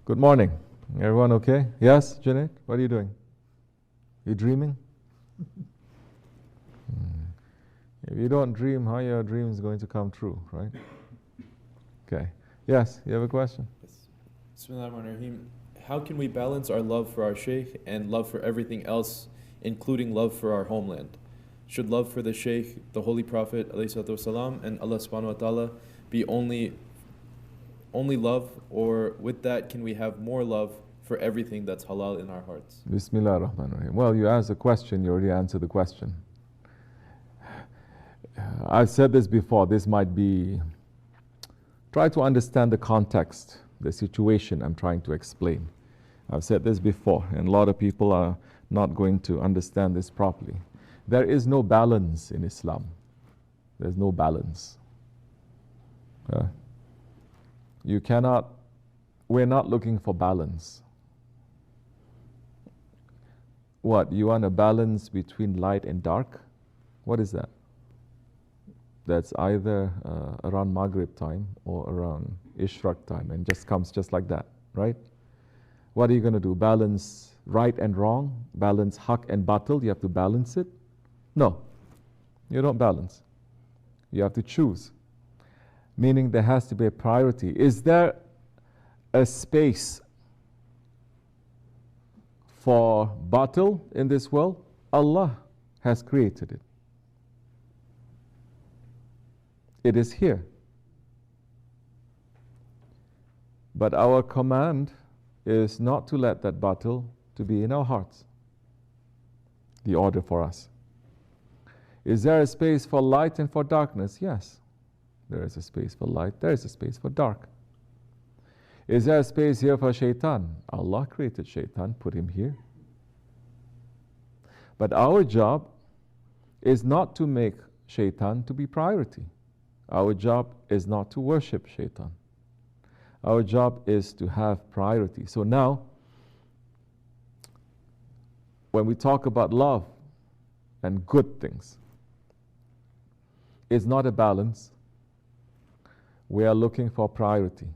Good morning. Everyone okay? Yes, Janet? What are you doing? You dreaming? If you don't dream, how are your dreams going to come true, right? Okay. Yes, you have a question? Yes. BismillahirRahmanirRahim. How can we balance our love for our Shaykh and love for everything else, including love for our homeland? Should love for the Shaykh, the Holy Prophet ﷺ, and Allah subhanahu wa ta'ala be only love, or with that can we have more love for everything that's halal in our hearts? BismillahirRahmanirRahim. Well, you asked a question, you already answered the question. I've said this before, this might be, try to understand the context, the situation I'm trying to explain. I've said this before, and a lot of people are not going to understand this properly. There is no balance in Islam. There's no balance. We're not looking for balance. What, you want a balance between light and dark? What is that? That's either around Maghrib time or around Ishraq time, and just comes just like that, right? What are you going to do? Balance right and wrong? Balance haq and batil? You have to balance it? No, you don't balance. You have to choose. Meaning there has to be a priority. Is there a space for batil in this world? Allah has created it. It is here. But our command is not to let that batil to be in our hearts. The order for us. Is there a space for light and for darkness? Yes. There is a space for light, there is a space for dark. Is there a space here for shaitan? Allah created shaitan, put him here. But our job is not to make shaitan to be priority. Our job is not to worship shaitan. Our job is to have priority. So now, when we talk about love and good things, it's not a balance. We are looking for priority.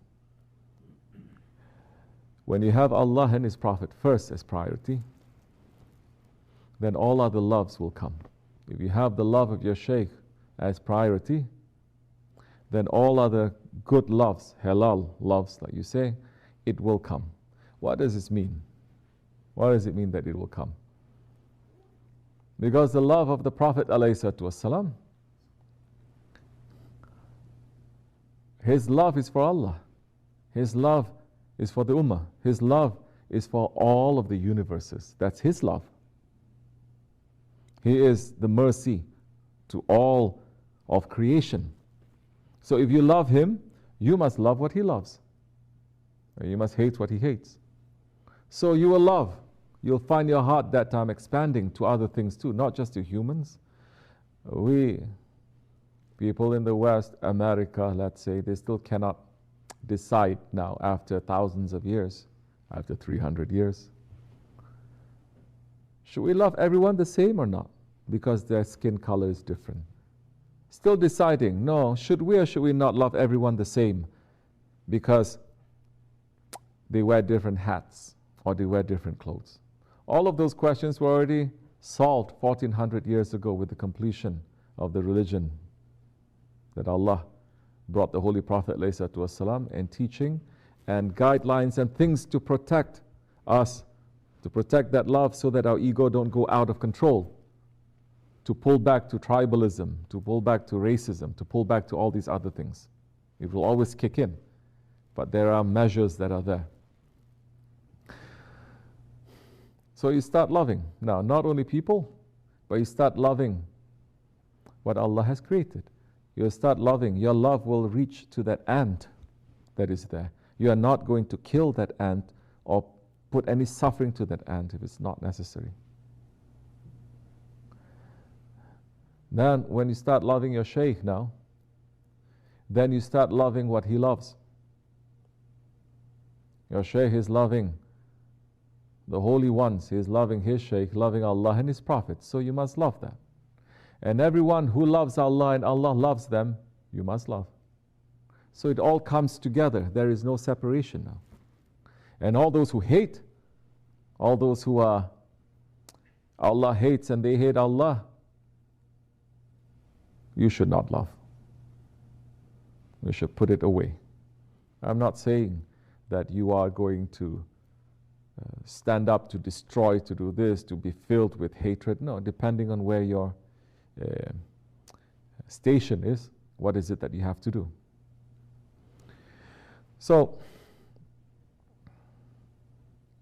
When you have Allah and His Prophet first as priority, then all other loves will come. If you have the love of your Shaykh as priority, then all other good loves, halal loves, like you say, it will come. What does this mean? What does it mean that it will come? Because the love of the Prophet ﷺ, his love is for Allah. His love is for the Ummah. His love is for all of the universes. That's His love. He is the mercy to all of creation. So if you love Him, you must love what He loves. And you must hate what He hates. So you will love. You'll find your heart that time expanding to other things too, not just to humans. People in the West, America, let's say, they still cannot decide now after thousands of years, after 300 years. Should we love everyone the same or not? Because their skin color is different. Still deciding, no, should we or should we not love everyone the same? Because they wear different hats or they wear different clothes. All of those questions were already solved 1400 years ago with the completion of the religion that Allah brought the Holy Prophet ﷺ and teaching and guidelines and things to protect us, to protect that love so that our ego don't go out of control, to pull back to tribalism, to pull back to racism, to pull back to all these other things. It will always kick in, but there are measures that are there. So you start loving. Now, not only people, but you start loving what Allah has created. You'll start loving. Your love will reach to that ant that is there. You are not going to kill that ant or put any suffering to that ant if it's not necessary. Then when you start loving your Shaykh now, then you start loving what he loves. Your Shaykh is loving the holy ones. He is loving his Shaykh, loving Allah and His Prophet. So you must love that. And everyone who loves Allah and Allah loves them, you must love. So it all comes together. There is no separation now. And all those who hate, all those who Allah hates and they hate Allah, you should not love. You should put it away. I'm not saying that you are going to stand up to destroy, to do this, to be filled with hatred. No, depending on where your station is, what is it that you have to do? So,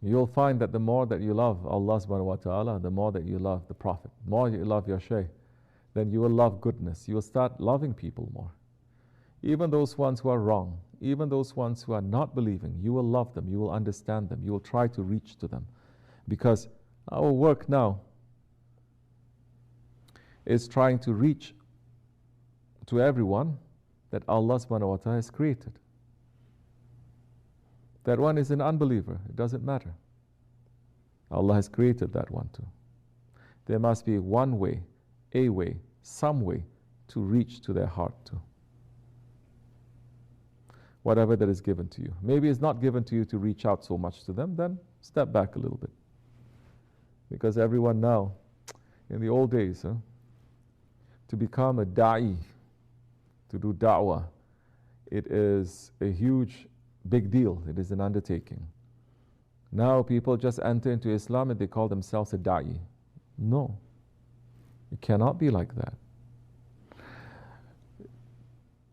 you'll find that the more that you love Allah subhanahu wa ta'ala, the more that you love the Prophet, the more you love your Shaykh, then you will love goodness. You will start loving people more. Even those ones who are wrong, even those ones who are not believing, you will love them, you will understand them, you will try to reach to them. Because our work now is trying to reach to everyone that Allah subhanahu wa ta'ala has created. That one is an unbeliever, it doesn't matter. Allah has created that one too. There must be one way, a way, some way to reach to their heart too. Whatever that is given to you. Maybe it's not given to you to reach out so much to them, then step back a little bit. Because everyone now, in the old days, to become a da'i, to do da'wah, it is a huge, big deal. It is an undertaking. Now people just enter into Islam and they call themselves a da'i. No, it cannot be like that.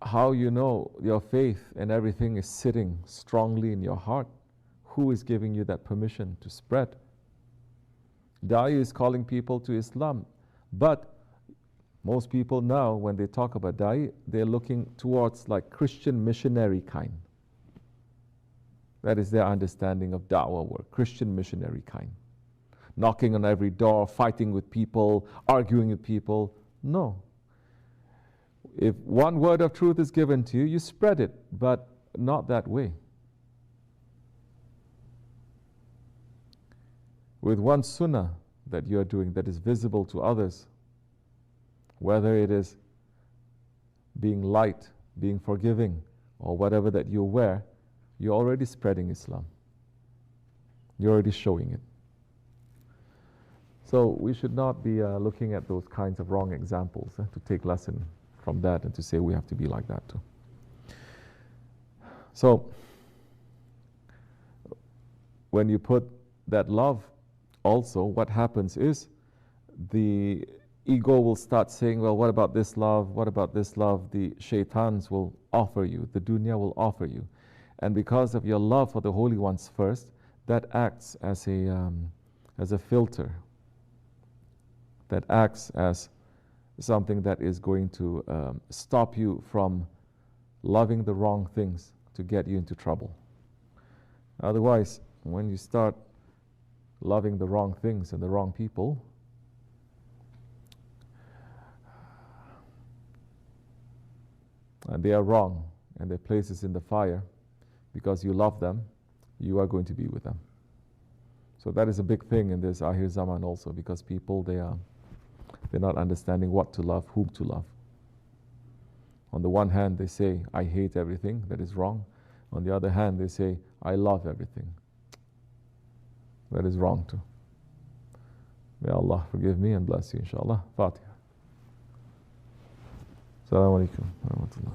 How you know your faith and everything is sitting strongly in your heart? Who is giving you that permission to spread? Da'i is calling people to Islam, but most people now, when they talk about da'i, they're looking towards like Christian missionary kind. That is their understanding of da'wah work, Christian missionary kind. Knocking on every door, fighting with people, arguing with people. No. If one word of truth is given to you, you spread it, but not that way. With one sunnah that you are doing that is visible to others, whether it is being light, being forgiving, or whatever that you wear, you're already spreading Islam. You're already showing it. So we should not be looking at those kinds of wrong examples to take lesson from that and to say we have to be like that too. So when you put that love, also what happens is the ego will start saying, well, what about this love? What about this love? The shaitans will offer you, the dunya will offer you. And because of your love for the holy ones first, that acts as a filter, that acts as something that is going to stop you from loving the wrong things to get you into trouble. Otherwise, when you start loving the wrong things and the wrong people, and they are wrong and their place is in the fire, because you love them, you are going to be with them. So that is a big thing in this Akhir Zaman also, because people, they're not understanding what to love, whom to love. On the one hand, they say, I hate everything that is wrong. On the other hand, they say, I love everything. That is wrong too. May Allah forgive me and bless you, inshallah. Fatiha. Assalamu alaikum wa rahmatullah.